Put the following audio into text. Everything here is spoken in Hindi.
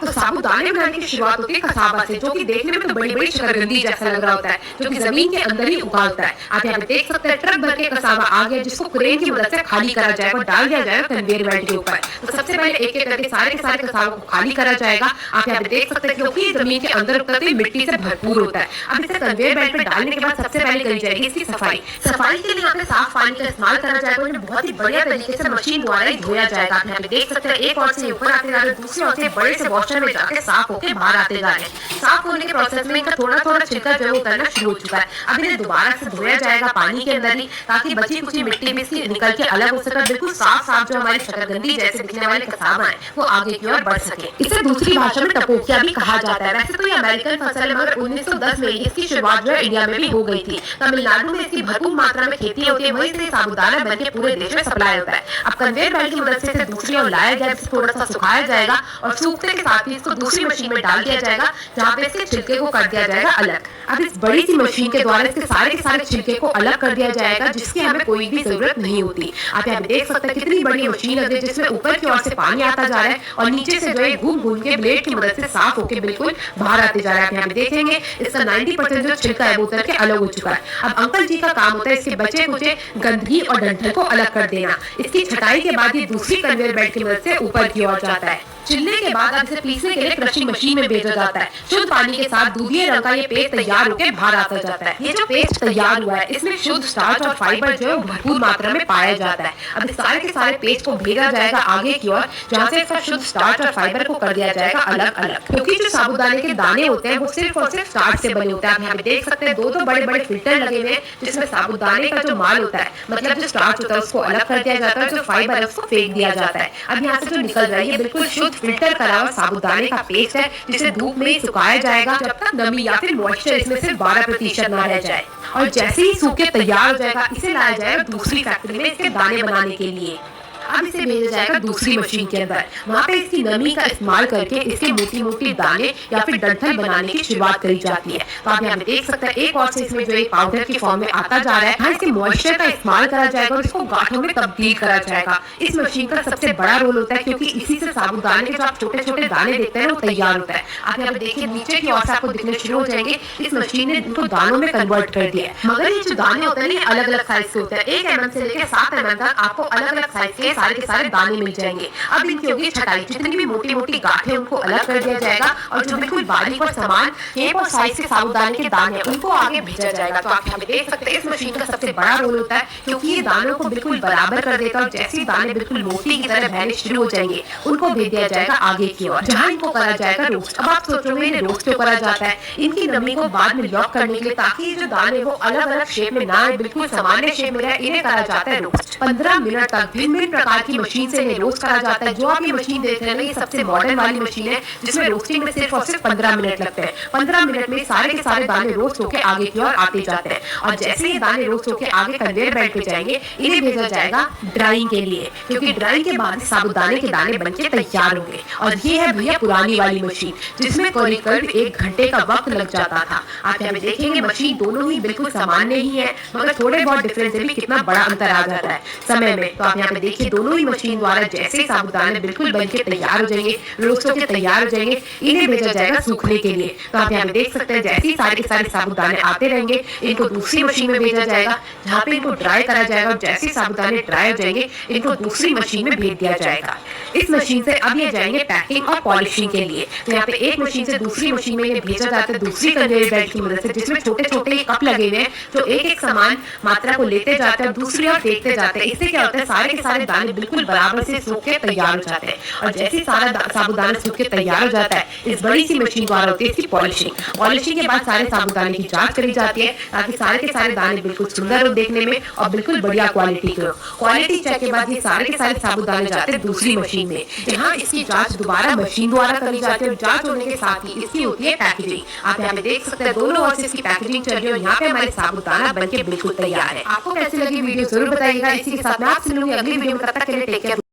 तो साबूदाने बनाने की शुरुआत होती है कसावा से, जो कि देखने में तो बड़ी बड़ी शकरकंदी जैसा लग रहा होता है, जो कि जमीन के अंदर ही उगा होता है। आप यहाँ पे देख सकते हैं ट्रक भर के कसावा आ गया, जिसको क्रेन की मदद से खाली करा जाएगा और डाल दिया जाएगा कन्वेयर बेल्ट के ऊपर। तो सबसे पहले एक एक करके सारे के सारे कसावों को खाली करा जाएगा। आप यहाँ पे देख सकते हैं क्योंकि जमीन के अंदर उतरते मिट्टी से भरपूर होता है। अब इसे कन्वेयर बेल्ट पे डालने के बाद सबसे पहले करी जाएगी इसकी सफाई। सफाई के लिए यहाँ पे साफ पानी का इस्तेमाल करा जाएगा और बहुत ही बढ़िया तरीके से मशीन द्वारा ही धोया जाएगा। आप यहाँ पे देख सकते हैं एक और से ऊपर आते जा रहे हैं, दूसरी ओर से बड़े से वॉशर में जाके साफ होकर बाहर आते जा रहे हैं। साफ होने के प्रोसेस में इनका थोड़ा थोड़ा छिलका जो है उतरना शुरू हो चुका है। अब इन्हें दोबारा से धोया जाएगा पानी के अंदर ही, ताकि बची कुछ मिट्टी भी इसकी निकल के अलग हो सके, बिल्कुल साफ साफ जो हमारी शकरकंदी जैसे दिखने वाले कसावा है वो आगे की ओर बढ़ सके। इसे दूसरी भाषा में टपोकिया भी कहा जाता है। वैसे तो ये अमेरिकन फसल है, मगर 1910 में इसकी शुरुआत जो है इंडिया में भी हो गई थी। तमिलनाडु में इसकी भरपूर मात्रा में खेती होती है, वहीं से साबूदाना बन के पूरे देश में सप्लाई होता है। अब कन्वेयर बेल्ट की मदद से इसे दूसरी ओर लाया गया, इसे थोड़ा सा सुखाया जाएगा और सूखने के साथ ही इसको दूसरी मशीन में डाल दिया जाएगा, जहाँ पे इसके छिलके को कर दिया जाएगा अलग। अब इस बड़ी सी मशीन के द्वारा इसके सारे के सारे छिलके को अलग कर दिया जाएगा, जिसकी हमें कोई भी जरूरत नहीं होती। आप यहाँ पे देख सकते हैं कितनी बड़ी मशीन है, जिसमें ऊपर की ओर से पानी आता जा रहा है और नीचे से जो है घूम घूम के ब्लेड की मदद से साफ होकर बिल्कुल बाहर आते जा रहा है। आप यहाँ पे देखेंगे इसका 90% जो छिलका है वो उतर के अलग हो चुका है। अब अंकल जी का काम होता है इसके बचे कुचे गंदगी और डंठल को अलग कर देना। इसकी छटाई के बाद ये दूसरी कन्वेयर बेल्ट की मदद से ऊपर की ओर जाता है। छिलने के बाद अब इसे पीसने के लिए क्रशिंग मशीन में भेजा जाता है। शुद्ध पानी के साथ दूधिये रंग का ये पेस्ट तैयार होकर बाहर आता जाता है। ये जो पेस्ट तैयार हुआ है इसमें शुद्ध स्टार्च और फाइबर जो है भरपूर मात्रा में पाया जाता है। अब इस सारे के सारे पेस्ट को भेजा जाएगा आगे की ओर, जहाँ से इसका शुद्ध स्टार्च और फाइबर को कर दिया जाएगा अलग अलग। क्योंकि जो साबूदाने के दाने होते हैं वो सिर्फ और सिर्फ स्टार्च से बने होते हैं। आप यहाँ पे देख सकते हैं दो बड़े बड़े फिल्टर लगे हुए हैं, जिसमें साबूदाने का जो माल होता है, मतलब जो स्टार्च होता है उसको अलग कर दिया जाता है, जो फाइबर है उसको फेंक दिया जाता है। अब यहाँ से जो निकल रहा है ये बिल्कुल शुद्ध फिल्टर करा हुआ साबूदाने का पेस्ट है, जिसे धूप में ही सुखाया जाएगा जब तक नमी या फिर मॉइस्चर इसमें सिर्फ 12% न रह जाए। और जैसे ही सूख के तैयार हो जाएगा इसे लाया जाएगा दूसरी फैक्ट्री में इसके दाने बनाने के लिए। अब इसे भेजा जाएगा दूसरी मशीन के अंदर, वहाँ पे इसकी नमी का इस्तेमाल करके इसके मोटी मोटी दाने या फिर डंठल बनाने की शुरुआत करी जाती है। तो आप यहाँ पे देख सकते हैं एक और से इसमें जो एक पाउडर की फॉर्म में आता जा रहा है। हाँ, इसके मॉइस्चर का इस्तेमाल करा जाएगा और इसको गांठों में तब्दील करा जाएगा। इस मशीन का सबसे बड़ा रोल होता है, क्योंकि इसी से साबूदाने के जो आप छोटे छोटे दाने देखते हैं वो तैयार होता है। आप यहाँ पे देखिए नीचे की ओर से आपको दिखने शुरू हो जाएंगे, इस मशीन ने इनको दानों में कन्वर्ट कर दिया है। मगर ये जो दाने होते हैं अलग अलग साइज के होते हैं, 1 mm से लेकर 7 mm तक आपको अलग अलग साइज के सारे दाने मिल जाएंगे। अब इनकी होगी छटाई, जितनी भी मोटी मोटी गांठें उनको अलग कर दिया जाएगा और जो बिल्कुल बारीक और समान शेप और साइज के साबूदाने के दाने उनको आगे भेजा जाएगा। तो आप यहाँ पे देख सकते हैं इस मशीन का सबसे बड़ा रोल होता है, क्योंकि ये दानों को बिल्कुल बराबर कर देता है और जैसे ही दाने बिल्कुल मोती की तरह बहने शुरू हो जाएंगे उनको भेज दिया जाएगा आगे की ओर, जहाँ इनको करा जाएगा रोस्ट। अब आप सोच रहे हैं इन्हें रोस्ट क्यों करा जाता है? इनकी नमी को बाद में लॉक करने के लिए, ताकि ये जो दाने वो अलग अलग शेप में ना बिल्कुल सामान्य शेप में रहे, इन्हें करा जाता है रोस्ट। 15 मिनट तक भिन्न भिन्न प्रकार की मशीन से इन्हें रोस्ट करा जाता है। जो आप ये मशीन देख रहे हैं ना, ये सबसे मॉडर्न वाली मशीन है, जिसमें रोस्टिंग में सिर्फ और सिर्फ 15 मिनट लगते हैं। 15 मिनट में सारे के सारे दाने रोस्ट होकर आगे की ओर आते जाते हैं और जैसे ये दाने रोस्ट होकर आगे कन्वेयर बेल्ट पे जाएंगे, इन्हें भेजा जाएगा ड्राइंग के लिए, क्योंकि ड्राइंग के बाद साबूदाने के दाने बनके तैयार होंगे। और ये है भैया पुरानी वाली मशीन, जिसमें करीब 1 घंटे का वक्त लग जाता था। आप यहाँ पे देखेंगे मशीन दोनों ही बिल्कुल सामान्य ही है, मगर थोड़े बहुत डिफरेंस है भी, कितना बड़ा अंतर आ जाता है समय में। तो आप यहाँ पे देखिए दोनों ही मशीन द्वारा जैसे साबूदाने बिल्कुल बनके तैयार हो जाएंगे, रोस्ट होकर तैयार हो जाएंगे, इन्हें भेजा जाएगा सूखने के लिए। तो आप यहाँ पे देख सकते हैं जैसे ही सारे के सारे साबूदाने आते रहेंगे, इनको दूसरी मशीन में भेजा जाएगा, जहाँ पे इनको ड्राई करा जाएगा और जैसे ही साबूदाने ड्राई हो जाएंगे इनको दूसरी मशीन में भेज दिया जाएगा। इस मशीन से अब ये जाएंगे पैकिंग और पॉलिशिंग के लिए। तो यहाँ पे एक मशीन से दूसरी मशीन में ये भेजा जाता है दूसरी कन्वेयर बेल्ट की मदद से, जिसमें छोटे छोटे कप लगे हुए हैं जो एक एक समान मात्रा को लेते जाते हैं, दूसरी ओर फेंकते जाते हैं। इससे क्या होता है, सारे के सारे दाने बिल्कुल बराबर से सूख के तैयार हो जाते हैं। और जैसे सारा साबूदाना सूख के तैयार हो जाता है, इस बड़ी सी मशीन द्वारा होती है इसकी पॉलिशिंग। पॉलिशिंग के बाद सारे साबूदाने की जांच करी जाती है, ताकि सारे के सारे दाने बिल्कुल सुंदर हो देखने में और बिल्कुल बढ़िया क्वालिटी के हो। क्वालिटी चेक के बाद ये सारे के सारे साबूदाने जाते हैं दूसरी मशीन में, जहाँ इसकी जांच दोबारा मशीन द्वारा करी जाती है। जांच होने के साथ ही इसकी होती है पैकेजिंग। आप यहाँ पे देख सकते हैं दोनों ओर से इसकी पैकेजिंग चल रही है और यहाँ पे हमारे साबूदाना बनके बिल्कुल तैयार है। आपको कैसी लगी वीडियो जरूर बताइएगा। इसी के साथ मैं आपसे मिलूंगी अगली वीडियो में, तब तक के लिए टेक केयर।